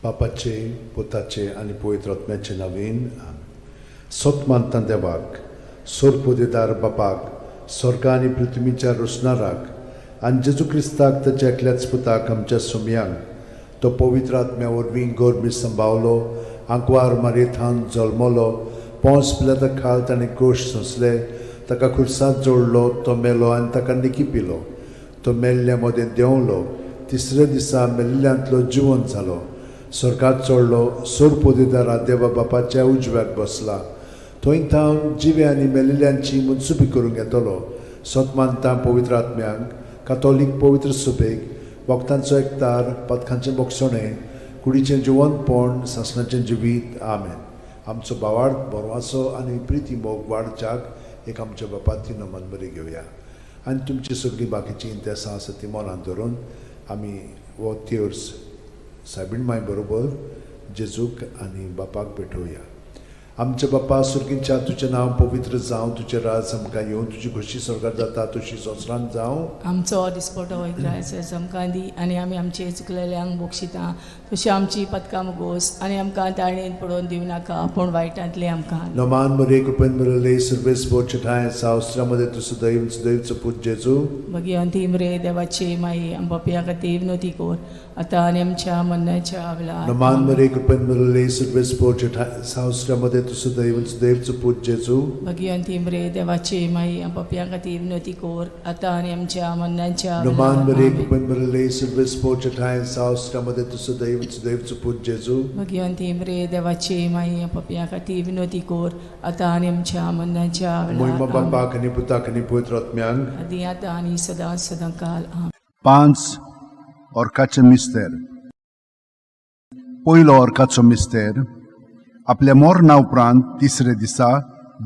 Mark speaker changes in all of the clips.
Speaker 1: बापाचे, पुताचे आनी पवित्र आत्म्याचे नांवेन आमीन. सतमानता देवाक, सोरपोदेदार बापाक, स्वर्ग आनी पृथ्वीच्या रोसणाराक आनी जेजू क्रिस्ताक ताच्या एकल्याच पुताक आमच्या सुमयांक तो पवित्र आत्म्या वरवीं गोरमी सांबाळलो, आंकवार मारयेंत जल्मलो, पोंस पिलाता खाल ताणें क्रूश सोंसले, ताका खुर्सांत जोडलो, तो मेलो आनी ताका निकी पिलो. तो मेल्ल्या मदें देंवलो, तिसऱ्या दिसा मेल्ल्यांतलो जिवंत जालो, स्वर्गात चडलो, सोरपोदेदारा देवा बापाच्या उजव्याक बसला. थंय थावन जिवे आनी मेलिल्ल्यांची मुनसुबी करूंक येतलो. सतमानता पवित्र आत्म्यांक, कातोलीक पवित्र सुबेक, वखदांचो एकतार, पथकांचें बोगसणें, कुडीचें जिवंतपण, सासणाचें जिवीत. आमेन. आमचो भावार्थ बरवासो आनी प्रिती मोग वाडच्याक एक आमच्या बापाची नमन बरी घेवया. आनी तुमची सगळीं बाकीची इंतेसां आसा ती मनांत धरून आमी हो तिर्स सायबीण माय बरोबर जेजूक आनी बापाक भेटोवया. आमच्या बापा सुर्गींच्या तुजें नांव पवित्र जावं, तुजें राज आमकां येवं, तुजी खुशी स्वर्गांत जाता तशी संवसारांत जावं.
Speaker 2: आमचो दिसपटो वैग्रायस आमकां दी आनी आमी आमचे चुकलेल्यांक बोगशिता, तशी आमची पथकां मुगोस आनी आमकां ताळणेन पडोवन दिवं नाका, पूण वायटांतले आमकां.
Speaker 1: नमान मरे कृपेन मरले सर्वेस बोचठाय सावस्त्रामध्ये तुझं दैवचं पूज जेजू.
Speaker 2: मगी अंतिम रे देवाचे माई आमच्या खातीर विनोती कोर, आतां आनी आमच्या मरणाच्या वेळार.
Speaker 1: नमान मरे कृपेन मरले सर्वेस बोचठाय सावस्त्रामध्ये तुझं दैवचं पूज जेजू.
Speaker 2: मगी अंतिम रे देवाचे माई आमच्या खातीर विनोती कोर, आतां आनी आमच्या मरणाच्या वेळार.
Speaker 1: नमान मरे कृपेन मरले सर्वेस बोचठाय सावस्त्रामध्ये तुझं दैवचं पूज जेजू.
Speaker 2: मगी अंतिम रे देवाचे माई आमच्या खातीर विनोती कोर, आतां आनी आमच्या मरणाच्या
Speaker 1: महिमा
Speaker 2: वेळार.
Speaker 1: बापाक आनी पुताक आनी पवित्र आत्म्यांक.
Speaker 2: आदी आतां आनी सदां सदांकाल. आमेन.
Speaker 3: 5 ऑर्काचें मिस्तेर. पयलो ऑर्काचो मिस्तेर. आपल्या मरणा उपरांत तिसरे दिसा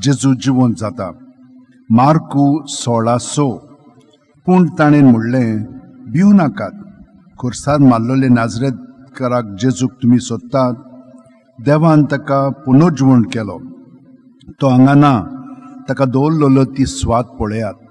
Speaker 3: जेजू जिवंत जाता. मार्कू 16:6. पूण ताणें म्हणलें, भिवू नाकात, खुर्सार मारलोले नाजरेतकाराक जेजूक तुमी सोदतात, देवान ताका पुनर्जिवण केलो. तो हांगा ना, ताका दवरलेलो ती स्वात पळयात.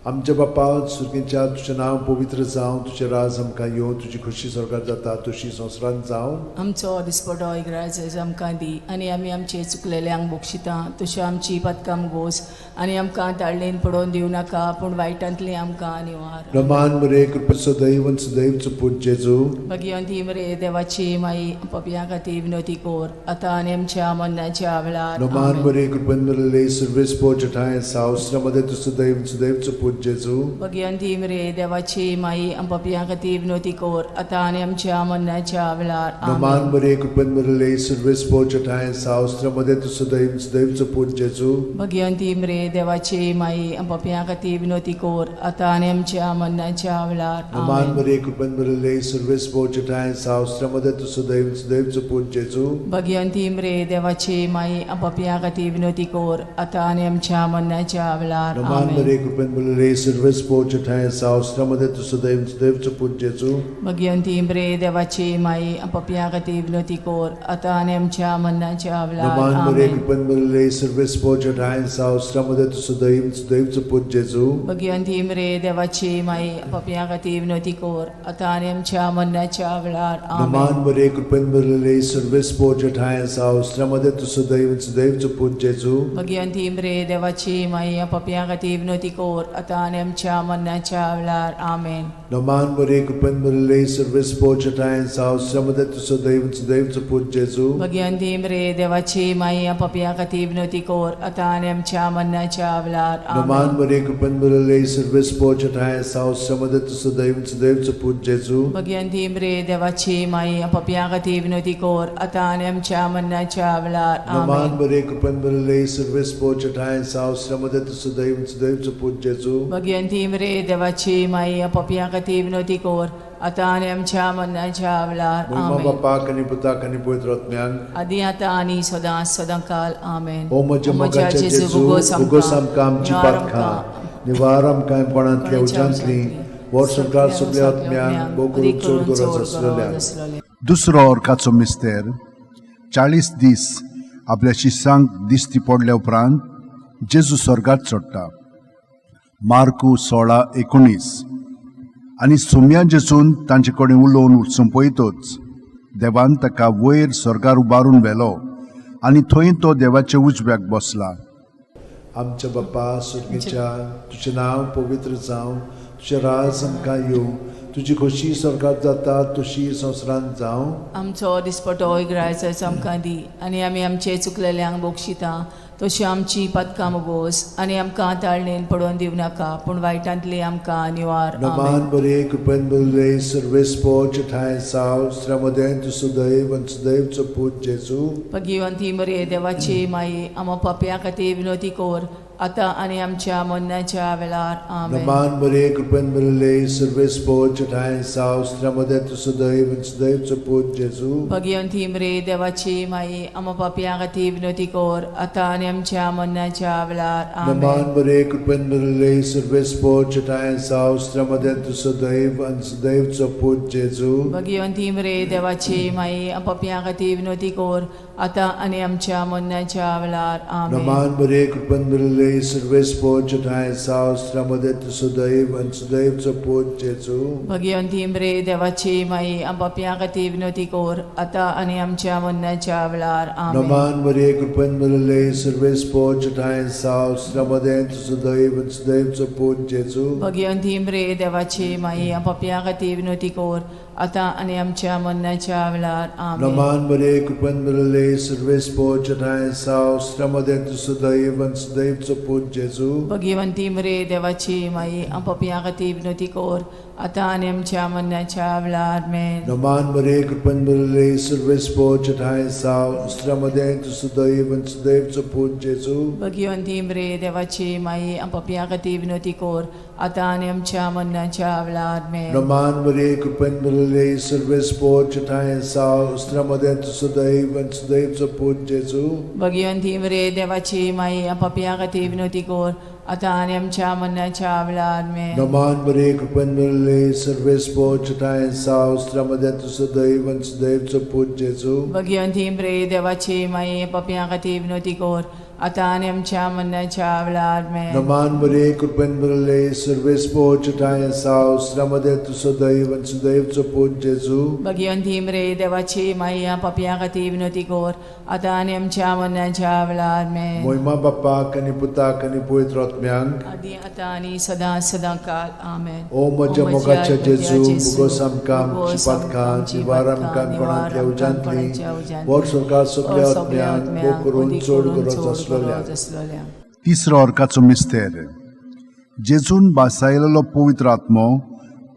Speaker 1: आमच्या बापा सुर्गींच्या तुजें नांव पवित्र जावं, तुजें राज आमकां येवं, तुजी खुशी स्वर्गांत जाता तशी संवसारांत जावं.
Speaker 2: आमचो दिसपटो इग्रायज आमकां दी आनी आमी आमचे चुकलेल्यांक बोगशिता, तशें आमची पथकां मुगोस आनी आमकां ताळणेन पडोवन दिवं नाका, पूण वायटांतले आमकां निवार.
Speaker 1: नमान मरे कृपेचो दैवचं पूज जेजू.
Speaker 2: भगवंती मरे देवाची माई आमच्या खातीर विनोती कोर, आतां आनी आमच्या मरणाच्या वेळार.
Speaker 1: नमान मरे कृपेन मरले सर्वेस बोचठाय सावस्त्रामध्ये तुझं दैवचं पूज जेजू.
Speaker 2: भगवंती मरे देवाची माई आमच्या खातीर विनोती कोर, आतां आनी आमच्या मरणाच्या वेळार.
Speaker 1: नमान मरे कृपेन मरले सर्वेस बोचठाय सावस्त्रामध्ये तुझं दैवचं पूज जेजू.
Speaker 2: भगवंती मरे देवाची माई आमच्या खातीर विनोती कोर, आतां आनी आमच्या मरणाच्या वेळार.
Speaker 1: नमान मरे कृपेन मरले सर्वेस बोचठाय सावस्त्रामध्ये तुझं दैवचं पूज जेजू.
Speaker 2: भगवंती मरे देवाची माई आमच्या खातीर विनोती कोर, आतां आनी आमच्या मरणाच्या वेळार.
Speaker 1: नमान मरे कृपेन मरले सर्वेस बोचठाय सावस्त्रामध्ये तुझं दैवचं पूज जेजू.
Speaker 2: भगवंती मरे देवाची माई आमच्या खातीर विनोती कोर, आतां आनी आमच्या मरणाच्या वेळार.
Speaker 1: नमान मरे कृपेन मरले सर्वेस बोचठाय सावस्त्रामध्ये तुझं दैवचं पूज जेजू.
Speaker 2: भगवंती मरे देवाची माई आमच्या खातीर विनोती कोर, आतां आनी आमच्या मरणाच्या वेळार.
Speaker 1: नमान मरे कृपेन मरले सर्वेस बोचठाय सावस्त्रामध्ये तुझं दैवचं पूज जेजू.
Speaker 2: भगवंती मरे देवाची माई आमच्या खातीर विनोती कोर, आतां आनी आमच्या मरणाच्या वेळार. आमेन.
Speaker 1: नमान मरे कृपेन मरले सर्वेस बोचठाय सावस्त्रामध्ये तुझं दैवचं पूज जेजू.
Speaker 2: भगवंती मरे देवाची माई आमच्या खातीर विनोती कोर, आतां आनी आमच्या मरणाच्या वेळार.
Speaker 1: नमान मरे कृपेन मरले सर्वेस बोचठाय सावस्त्रामध्ये तुझं दैवचं पूज जेजू.
Speaker 2: भगवंती मरे देवाची माई आमच्या खातीर विनोती कोर, आतां आनी आमच्या मरणाच्या वेळार.
Speaker 1: नमान मरे कृपेन मरले सर्वेस बोचठाय सावस्त्रामध्ये तुझं दैवचं पूज जेजू.
Speaker 2: भगवंती मरे देवाची माई आमच्या खातीर विनोती कोर, आतां आनी आमच्या मरणाच्या वेळार.
Speaker 1: महिमा बापाक आनी पुताक आनी पवित्र आत्म्यांक.
Speaker 2: आदी आतां आनी सदां सदांकाल. आमेन.
Speaker 1: ओ म्हज्या मोगाचे जेजू, उगोस आमकां आमची पातखां, निवार आमकां कोणांतल्या उज्यांतली, वर सरकार सगळ्या आत्म्यांक बोगून चड गरज आसलेल्या.
Speaker 3: दुसरो ऑर्काचो मिस्तेर. 40 दीस आपल्या शिष्यांक दिश्टी पडल्या उपरांत जेजू स्वर्गात चडटा. मार्कू 16:19. आनी सुम्या जेजून तांचे कडेन उलोवन वचून पळयतोच देवान ताका वयर स्वर्गार उबारून व्हेलो आनी थंय तो देवाचे उजव्याक बसला.
Speaker 1: आमच्या बाप्पा सुर्गेच्या तुझें नांव पवित्र जावं, तुझें राज आमकां येवं, तुजी खोशी स्वर्गात जाता तशी संवसारांत जावं.
Speaker 2: आमचो दिसपटो इग्रायचो आमकां दी आनी आमी आमचे चुकलेल्यांक बोगशिता तशी आमची पदकां मोगोस आनी आमकां ताळणेन पडोवन दिवं नाका पूण वायटांतली आमकां निवार.
Speaker 1: नमान बरे कृपेन बरले सर्वेस्पो ठाय साव श्रमदेन तु सुदैव आनी सुदैवचो पूत जेजू.
Speaker 2: भगिवंती मरे देवाची माई आमो पाप्या खातीर विनोदी कोर आतां आनी आमच्या मरणाच्या वेळार. आमेन.
Speaker 1: नमान बरे कृपेन बरले सर्वेस्पो ठाय साव श्रमदेन तु सुदैव आनी सुदैवचो पूत जेजू.
Speaker 2: भगिवंती मरे देवाची माई आमो पाप्या खातीर विनोदी कोर आतां आनी आमच्या मरणाच्या वेळार. आमेन.
Speaker 1: नमान बरे कृपेन बरले सर्वेस्पो ठाय साव श्रमदेन तु सुदैव आनी सुदैवचो पूत जेजू.
Speaker 2: भगिवंती मरे देवाची माई आमो पाप्या खातीर विनोदी कोर आतां आनी आमच्या मरणाच्या वेळार. आमेन.
Speaker 1: नमान बरे कृपेन बरले सर्वेस्पो ठाय साव श्रमदेन तु सुदैव आनी सुदैवचो पूत जेजू.
Speaker 2: भगिवंती मरे देवाची माई आमो पाप्या खातीर विनोदी कोर आतां आनी आमच्या मरणाच्या वेळार. आमेन.
Speaker 1: नमान बरे कृपेन बरले सर्वेस्पो ठाय साव श्रमदेन तु सुदैव आनी सुदैवचो पूत जेजू.
Speaker 2: भगिवंती मरे देवाची माई आमो पाप्या खातीर विनोदी कोर आतां आनी आमच्या मरणाच्या वेळार. आमेन.
Speaker 1: नमान बरे कृपेन बरले सर्वेस्पो ठाय साव श्रमदेन तु सुदैव आनी सुदैवचो पूत जेजू.
Speaker 2: भगिवंती मरे देवाची माई आमो पाप्या खातीर विनोदी कोर आतां आनी आमच्या मरणाच्या वेळार. आमेन.
Speaker 1: नमान बरे कृपेन बरले सर्वेस्पो ठाय साव श्रमदेन तु सुदैव आनी सुदैवचो पूत जेजू.
Speaker 2: भगिवंती मरे देवाची माई आमो पाप्या खातीर विनोदी कोर आतां आनी आमच्या मरणाच्या वेळार. आमेन.
Speaker 1: नमान बरे कृपेन बरले सर्वेस्पो ठाय साव श्रमदेन तु सुदैव आनी सुदैवचो पूत जेजू.
Speaker 2: भगिवंती मरे देवाची माई आमो पाप्या खातीर विनोदी कोर आतां आनी आमच्या मरणाच्या वेळार. आमेन.
Speaker 1: नमान बरे कृपेन बरले सर्वेस्पो ठाय साव श्रमदेन तु सुदैव आनी सुदैवचो पूत जेजू.
Speaker 2: भगिवंती मरे देवाची माई आमो पाप्या खातीर विनोदी कोर आतां आनी आमच्या मरणाच्या वेळार. आमेन.
Speaker 1: नमान बरे कृपेन बरले सर्वेस्पो ठाय साव श्रमदेन तु सुदैव आनी सुदैवचो पूत जेजू.
Speaker 2: भगिवंती मरे देवाची माई आमो पाप्या खातीर विनोदी कोर आतां आनी आमच्या मरणाच्या वेळार. आमेन.
Speaker 1: मोहिमा बाप्पाक आनी पुताक आनी पवित्र आत्म्यांक
Speaker 2: आदी आतां आनी सदां सदांकाळ. आमेन.
Speaker 1: ओ म्हज्या मोगाच्या जेजू मुगोस आमकां आमची पातकां निवार आमकां कोणांतल्या उजांतली वर स्वर्गार सगळ्या आत्म्यांक भोव करून चड गरज आसलेल्या.
Speaker 3: तिसरो अर्काचो मिस्तेर. जेजून बासायलेलो पवित्र आत्मो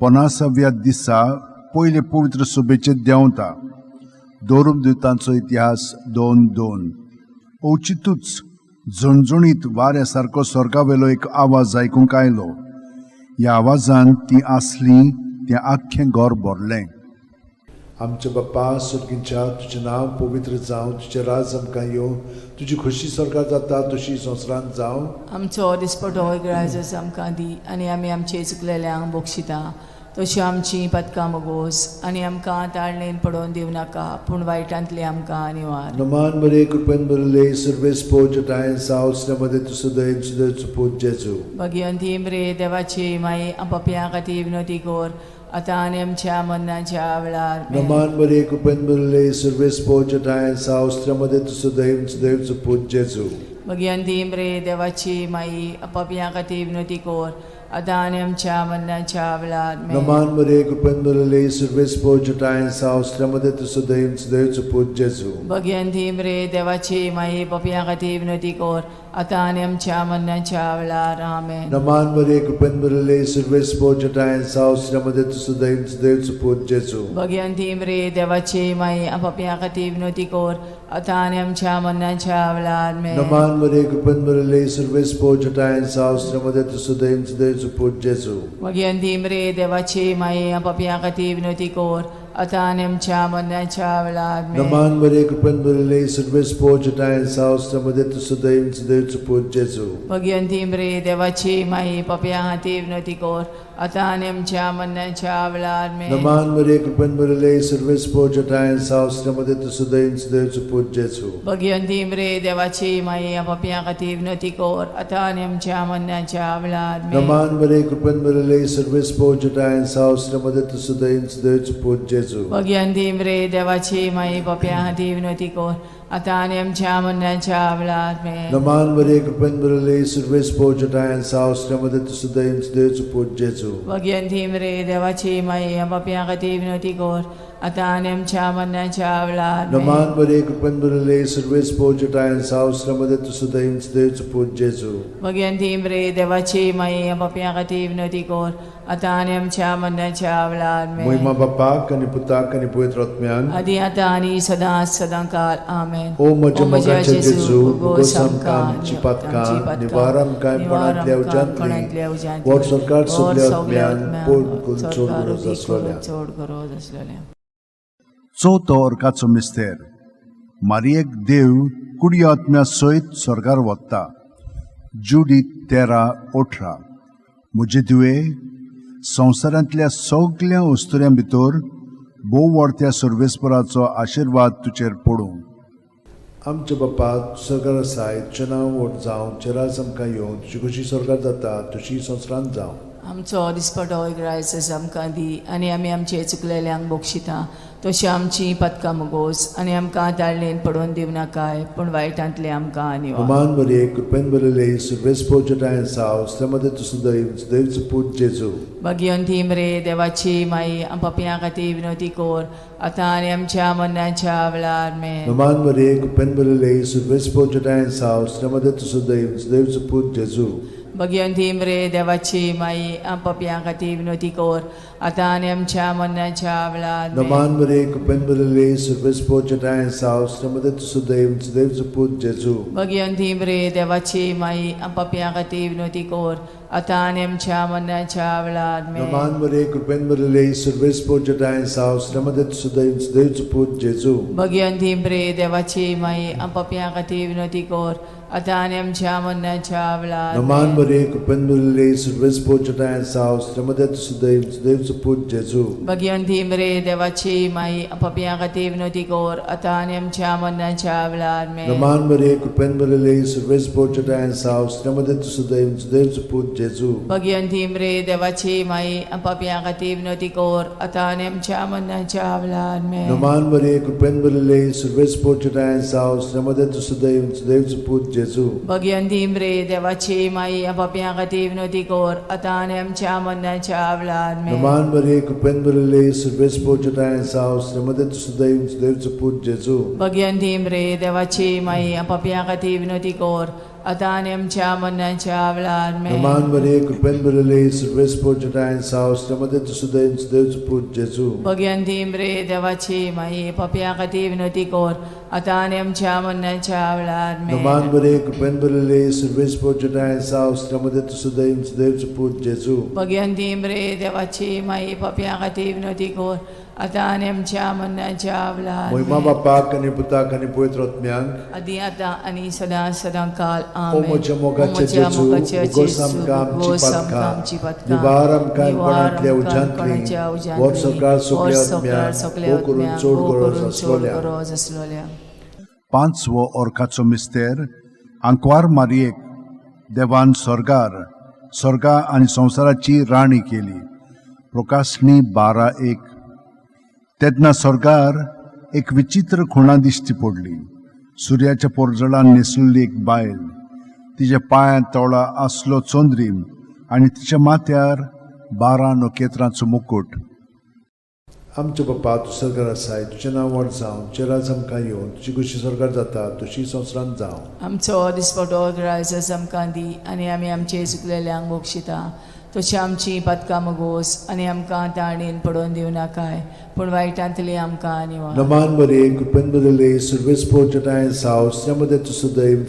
Speaker 3: 50व्या दिसा पयले पवित्र सभेचेर देंवता. दोरूम दिवतांचो इतिहास 2:2. औचितूच झणझणीत वाऱ्या सारको स्वर्गावेलो एक आवाज आयकूंक आयलो. ह्या आवाजान ती आसली तें आख्खें घर भरलें.
Speaker 1: आमच्या बाप्पा सुर्गीच्या तुजें नांव पवित्र जावं, तुजें राज आमकां येवं, तुजी खोशी स्वर्गात जाता तशी संवसारांत जावं.
Speaker 2: आमचो दिसपटो इग्रायज आमकां दी आनी आमी आमचे चुकलेल्यांक बोगशिता तशी आमची पदकां मोगोस आनी आमकां ताळणेन पडोवन दिवं नाका पूण वायटांतली आमकां निवार.
Speaker 1: नमान बरे कृपेन बरले सर्वेस्पो ठाय साव श्रमदेन तु सुदैव सुदैवचो पूत जेजू.
Speaker 2: भगिवंती मरे देवाची माई आमो पाप्या खातीर विनोदी कोर आतां आनी आमच्या मरणाच्या वेळार. आमेन.
Speaker 1: नमान बरे कृपेन बरले सर्वेस्पो ठाय साव श्रमदेन तु सुदैव सुदैवचो पूत जेजू.
Speaker 2: भगिवंती मरे देवाची माई आमो पाप्या खातीर विनोदी कोर आतां आनी आमच्या मरणाच्या वेळार. आमेन.
Speaker 1: नमान बरे कृपेन बरले सर्वेस्पो ठाय साव श्रमदेन तु सुदैव सुदैवचो पूत जेजू.
Speaker 2: भगिवंती मरे देवाची माई पाप्या खातीर विनोदी कोर आतां आनी आमच्या मरणाच्या वेळार. आमेन.
Speaker 1: नमान बरे कृपेन बरले सर्वेस्पो ठाय साव श्रमदेन तु सुदैव सुदैवचो पूत जेजू.
Speaker 2: भगिवंती मरे देवाची माई आमो पाप्या खातीर विनोदी कोर आतां आनी आमच्या मरणाच्या वेळार. आमेन.
Speaker 1: नमान बरे कृपेन बरले सर्वेस्पो ठाय साव श्रमदेन तु सुदैव सुदैवचो पूत जेजू.
Speaker 2: भगिवंती मरे देवाची माई आमो पाप्या खातीर विनोदी कोर आतां आनी आमच्या मरणाच्या वेळार. आमेन.
Speaker 1: नमान बरे कृपेन बरले सर्वेस्पो ठाय साव श्रमदेन तु सुदैव सुदैवचो पूत जेजू.
Speaker 2: भगिवंती मरे देवाची माई पाप्या खातीर विनोदी कोर आतां आनी आमच्या मरणाच्या वेळार. आमेन.
Speaker 1: नमान बरे कृपेन बरले सर्वेस्पो ठाय साव श्रमदेन तु सुदैव सुदैवचो पूत जेजू.
Speaker 2: भगिवंती मरे देवाची माई आमो पाप्या खातीर विनोदी कोर आतां आनी आमच्या मरणाच्या वेळार. आमेन.
Speaker 1: नमान बरे कृपेन बरले सर्वेस्पो ठाय साव श्रमदेन तु सुदैव सुदैवचो पूत जेजू. जेजू
Speaker 2: भगवंती रे देवाची माई पप्या हाती विनोती कोर आता आणि आमच्या मरणाच्या वेळात मेन
Speaker 1: नमान बरे कृपेन बरले सर्वेस पोजटायन सावस्त्रमध्ये तुसुदैन देवच पूज जेजू
Speaker 2: भगवंती रे देवाची माई पप्या हाती विनोती कोर आता आणि आमच्या मरणाच्या वेळात
Speaker 1: नमान बरे कृपेन बरले सर्वेस पोजटायन सावस्त्रमध्ये तुसुदैन देवच पूज जेजू
Speaker 2: भगवंती रे देवाची माई पप्या हाती विनोती कोर आता आणि आमच्या मरणाच्या वेळात मेन
Speaker 1: महिमा बापाक आणि पुताक आणि पवित्र आत्म्यान
Speaker 2: आदी आता आणि सदा सदांकाल आमेन
Speaker 1: ओ म्हज्या मोगाचे जेजू उगोस आमकां आमची पातकां निवारण कांयपणांतल्या उज्यांतली वर सरकार सगल्या आत्म्यान पोट चोड गरज आसलोल्या
Speaker 2: चोड गरज आसलोल्या
Speaker 3: चवथो अर्काचो मिस्तेर मारयेक देव कुडयो आत्म्या सयत स्वर्गार वता जुडीत 13:18 म्हजे तुवे संवसारांतल्या सगळ्या वस्तुऱ्यां भितर भोव व्हडत्या सर्वेस्पराचो आशिर्वाद तुजेर पडूं
Speaker 1: आमचे बापा स्वर्गार आसाय तुजें नांव व्हड जावं तुजें राज आमकां येवं तुजी कशी स्वर्गार जाता तशी संवसारांत जावं
Speaker 2: आमचो दिसपटो इग्रायस आमकां दी आनी आमी आमचे चुकलेल्यांक बोक्षिता तशी आमची पदकां मुगोस आनी आमकां ताळणेन पडोवन दिवं नाकाय पूण वायटांतले आमकां निवार
Speaker 1: नमान बरे कृपेन बरले सर्वेस पोजटायन सावस्त्रमध्ये तुसुदैन पूज जेजू
Speaker 2: भगवंती रे देवाची माई पप्या खातीर विनोती कोर आता आनी आमच्या मरणाच्या वेळार मेन
Speaker 1: नमान बरे कृपेन बरले सर्वेस पोजटायन सावस्त्रमध्ये तुसुदैन पूज जेजू
Speaker 2: भगवंती रे देवाची माई पप्या खातीर विनोती कोर आता आनी आमच्या मरणाच्या वेळार मेन
Speaker 1: नमान बरे कृपेन बरले सर्वेस पोजटायन सावस्त्रमध्ये तुसुदैन पूज जेजू
Speaker 2: भगवंती रे देवाची माई पप्या खातीर विनोती कोर आता आनी आमच्या मरणाच्या वेळार मेन
Speaker 1: नमान बरे कृपेन बरले सर्वेस पोजटायन सावस्त्रमध्ये तुसुदैन पूज जेजू
Speaker 2: भगवंती रे देवाची माई पप्या खातीर विनोती कोर आता आनी आमच्या मरणाच्या वेळार
Speaker 1: नमान बरे कृपेन बरले सर्वेस पोजटायन सावस्त्रमध्ये तुसुदैन पूज जेजू
Speaker 2: भगवंती रे देवाची माई पप्या खातीर विनोती कोर आता आनी आमच्या मरणाच्या वेळार मेन
Speaker 1: नमान बरे कृपेन बरले सर्वेस पोजटायन सावस्त्रमध्ये तुसुदैन पूज जेजू
Speaker 2: भगवंती रे देवाची माई पप्या खातीर विनोती कोर आता आनी आमच्या मरणाच्या वेळार मेन
Speaker 1: नमान बरे कृपेन बरले सर्वेस पोजटायन सावस्त्रमध्ये तुसुदैन पूज जेजू
Speaker 2: भगवंती रे देवाची माई पप्या खातीर विनोती कोर आता आनी आमच्या मरणाच्या वेळार मेन
Speaker 1: नमान बरे कृपेन बरले सर्वेस पोजटायन सावस्त्रमध्ये तुसुदैन पूज जेजू
Speaker 2: भगवंती रे देवाची माई पप्या खातीर विनोती कोर आता आनी आमच्या मरणाच्या वेळार मेन
Speaker 1: नमान बरे कृपेन बरले सर्वेस पोजटायन सावस्त्रमध्ये तुसुदैन पूज जेजू
Speaker 2: भगवंती रे देवाची माई पप्या खातीर विनोती कोर आता आनी आमच्या मरणाच्या वेळार मेन
Speaker 1: नमान बरे कृपेन बरले सर्वेस पोजटायन सावस्त्रमध्ये तुसुदैन पूज जेजू
Speaker 2: भगवंती रे देवाची माई पप्या खातीर विनोती कोर आता आनी आमच्या मरणाच्या वेळार
Speaker 1: महिमा बापाक आणि पुताक आणि पवित्र आत्म्यांक
Speaker 2: आदी आता आनी सदा सदांकाल
Speaker 1: ओ
Speaker 2: आमेन
Speaker 1: म्हज्या मोगाचे जेजू उगोस आमकां आमची पातकां निवार आमकां कोणांतल्या उज्यांतली वर सरकार सगल्या आत्म्यांक करून चोड गरज आसलोल्या
Speaker 3: पांचवो अर्काचो मिस्तेर आंकवार मारयेक देवान स्वर्गा आनी संवसाराची राणी केली प्रकाशनी 12:1 तेन्ना स्वर्गार एक विचित्र खुणा दिश्टी पडली सुर्याच्या पोरजळान न्हेसलेली एक बायल तिच्या पांयां तळा आसलो चोंद्रीम आनी तिच्या माथ्यार 12 नखेत्रांचो मुकुट
Speaker 1: आमचे बापा तूं स्वर्गार आसाय तुजें नांव व्हड जावं तुजें राज आमकां येवं तुजी कशी स्वर्गार जाता तशी संवसारांत जावं
Speaker 2: आमचो दिसपटो ग्रायस आमकां दी आनी आमी आमचे चुकलेल्यांक बोक्षिता तशी आमची पदकां मुगोस आनी आमकां ताळणेन पडोवन दिवं नाकाय पूण वायटांतली आमकां निवार
Speaker 1: नमान बरे कृपेन बरले सर्वेस पोजटायन सावस्त्रमध्ये तुसुदैन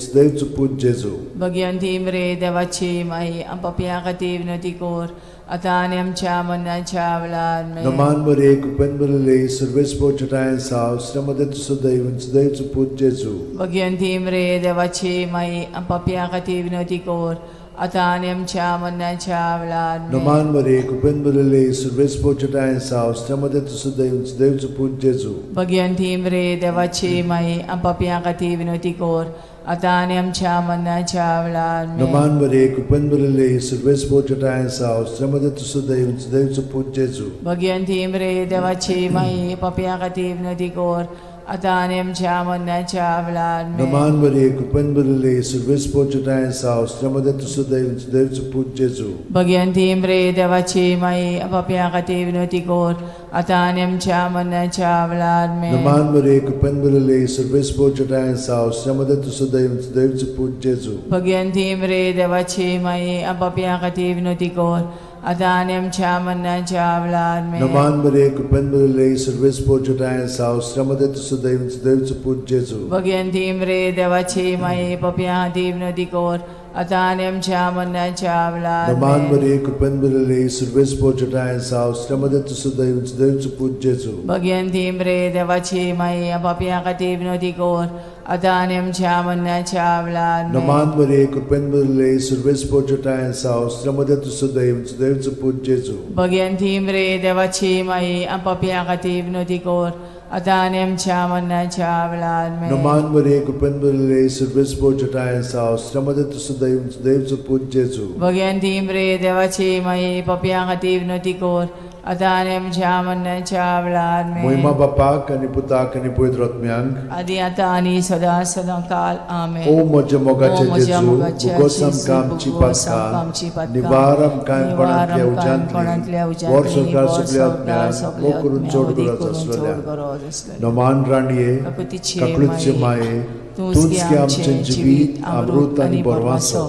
Speaker 1: पूज जेजू
Speaker 2: भगवंती रे देवाची माई पप्या खातीर विनोती कोर आता आनी आमच्या मरणाच्या वेळार मेन
Speaker 1: नमान बरे कृपेन बरले सर्वेस पोजटायन सावस्त्रमध्ये तुसुदैन पूज जेजू
Speaker 2: भगवंती रे देवाची माई पप्या खातीर विनोती कोर आता आनी आमच्या मरणाच्या वेळार मेन
Speaker 1: नमान बरे कृपेन बरले सर्वेस पोजटायन सावस्त्रमध्ये तुसुदैन पूज जेजू
Speaker 2: भगवंती रे देवाची माई पप्या खातीर विनोती कोर आता आणि आमच्या मरणाच्या वेळार
Speaker 1: Naman Maria, Kupan Bulile, Silves Bojatayan's house, Ramada to Sudaim, Sudaim to put Jesu.
Speaker 2: Bhagwanti मरे देवाची माई पप्या खातीर विनंती कर आता आणि आमच्या मरणाच्या वेळार
Speaker 1: Naman Maria, Kupan Bulile, Silves Bojatayan's house, Ramada to Sudaim, Sudaim to put Jesu.
Speaker 2: Bhagwanti मरे देवाची माई पप्या खातीर विनंती कर आता आणि आमच्या मरणाच्या वेळार
Speaker 1: Naman Maria, Kupan Bulile, Silves Bojatayan's house, Ramada to Sudaim, Sudaim to put Jesu.
Speaker 2: Bhagwanti मरे देवाची माई पप्या खातीर विनंती कर आता आणि आमच्या मरणाच्या वेळार
Speaker 1: Naman Maria, Kupan Bulile, Silves Bojatayan's house, Ramada to Sudaim, Sudaim to put Jesu.
Speaker 2: Bhagwanti मरे देवाची माई पप्या खातीर विनंती कर आता आणि आमच्या मरणाच्या वेळार
Speaker 1: Naman Maria, Kupan Bulile, Silves Bojatayan's house, Ramada to Sudaim, Sudaim to put Jesu.
Speaker 2: Bhagwanti मरे देवाची माई पप्या खातीर विनंती कर आता आणि आमच्या मरणाच्या वेळार
Speaker 1: Naman Maria, Kupan Bulile, Silves Bojatayan's house, Ramada to Sudaim, Sudaim to put Jesu.
Speaker 2: Bhagwanti मरे देवाची माई पप्या खातीर विनंती कर आता आणि आमच्या मरणाच्या वेळार
Speaker 1: Naman Maria, Kupan Bulile, Silves Bojatayan's house, Ramada to Sudaim, Sudaim to put Jesu.
Speaker 2: Bhagwanti मरे देवाची माई पप्या खातीर विनंती कर आता आणि आमच्या मरणाच्या वेळार
Speaker 1: Moima Bapak आणि Putak आणि Pavitra Atmyank.
Speaker 2: आदी आता आणि सदा सदा काल आमेन.
Speaker 1: O moja mogache
Speaker 2: O moja
Speaker 1: Jesu,
Speaker 2: mogache
Speaker 1: bugosam
Speaker 2: Jesu,
Speaker 1: kamchi
Speaker 2: bugosam
Speaker 1: patkan,
Speaker 2: kamchi patkan,
Speaker 1: nivaram kaim panantlia
Speaker 2: nivaram kaim panantlia
Speaker 1: ujantli,
Speaker 2: ujantli,
Speaker 1: vor sarkar
Speaker 2: vor
Speaker 1: suglia
Speaker 2: sarkar
Speaker 1: atmyan,
Speaker 2: suglia
Speaker 1: mokurun
Speaker 2: atmyan,
Speaker 1: chod
Speaker 2: mokurun
Speaker 1: gora
Speaker 2: chod
Speaker 1: zasvalya.
Speaker 2: gora zasvalya.
Speaker 1: Naman raniye,
Speaker 2: Kakutiche
Speaker 1: kaklutche
Speaker 2: maye,
Speaker 1: maye,
Speaker 2: तुझके
Speaker 1: आमचे जीवित, अमृत आणि परवासो.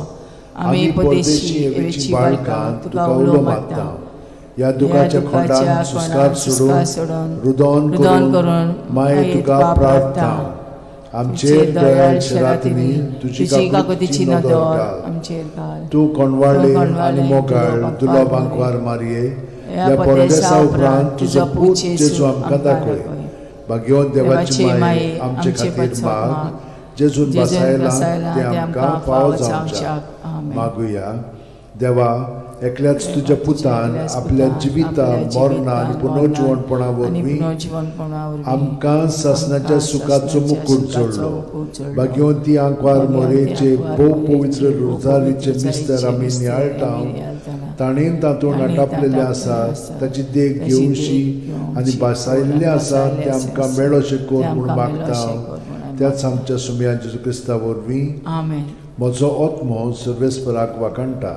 Speaker 2: आम्ही परदेशी एवेची बाळकां तुका उलो मागता.
Speaker 1: या दुखाच्या खोंडान सुस्कार सोडून रुदोन करून माये तुका प्रार्थना. आमचेर दयाळ शरातनी तुझी काकुतीची नदर घाल.
Speaker 2: आमचेर घाल.
Speaker 1: तू कोणवाळे आणि मोगाळ तुला बांकवार मारये. या परदेसा उपरांत तुझो पूत जेजू आमकां दाखय. भाग्यवान देवाची माये आमचे खातीर माग. जेजून बसायला ते आमकां फावो जावच्याक मागुया. देवा, एकल्याच तुझ्या पुतान आपल्या जिविता मरणा आणि पुनर्जीवनपणा वरवीं आमकां सासणाच्या सुखाचो मुकुट जोडलो. भाग्यवंती आंकवार मोरेचे भोव पवित्र रोजारीचे मिस्तर आमी नियाळटाव. ताणेन तातूंत आटापलेले आसा ताची देख घेवशी आनी बसायल्ले आसा ते आमकां मेळोशे कोर म्हूण मागता. त्याच आमच्या सुमया जेजू क्रिस्ता वरवीं
Speaker 2: आमेन.
Speaker 1: म्हजो आत्मो सर्वेस्पराक वाकणटा.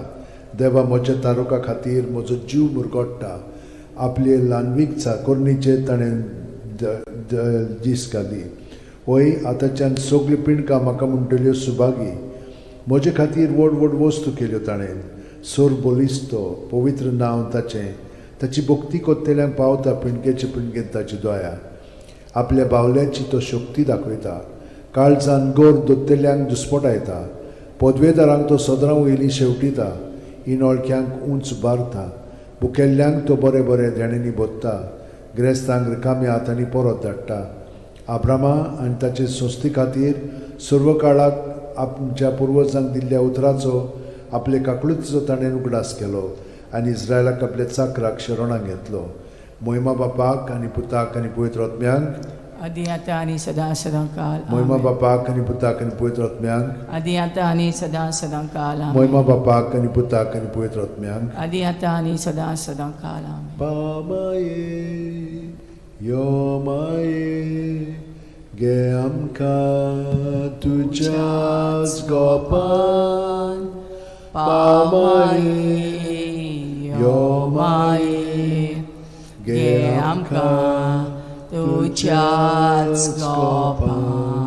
Speaker 1: देवा, म्हज्या तारुका खातीर म्हजो जीव मुरगोडटा. आपले ल्हानवीक चाकोरणीचे ताणें दीस घाली. वय आतांच्यान सगळी पिणकां म्हाका म्हणटल्यो सुभागी. म्हजे खातीर व्हड व्हड वस्तू केल्यो ताणें. सोर बोलिस्तो पवित्र नांव ताचें. ताची भक्ती कोत्तेल्यांक पावता पिणकेचे पिणकेन ताची दया. आपल्या बावल्याची तो शक्ती दाखयता. काळजान गोर दोत्तेल्यांक दुस्पटायता. पदवेदारांक तो सदरां वयली शेवटिता. इनोळख्यांक उंच बारता. बुकेल्ल्यांक तो बरे बरे देणेनी बोत्ता. गिरेस्तांक रिकाम्या हातांनी परत धाडटा. आब्रामा आनी ताचे संस्थे खातीर सर्व काळाक आमच्या पुर्वजांक दिल्ल्या उतराचो आपले काकळुचो ताणें उगडास केलो आनी इस्रायलाक आपल्या चाकराक शरणांत घेतलो. मोहिमा बापाक आनी पुताक आनी पवित्र आत्म्यांक.
Speaker 2: आदी आता आणि सदा सदा काल
Speaker 1: मोहिमा बापाक आनी पुताक आनी पवित्र आत्म्यांक.
Speaker 2: आदी आता आणि सदा सदा काल
Speaker 1: मोहिमा बापाक आनी पुताक आनी पवित्र आत्म्यांक.
Speaker 2: आदी आता आणि सदा सदा काल
Speaker 1: पामाये यो माये गे आमकां तुज्याच गोपान. पामाये यो माये गे आमकां तुज्याच गोपान.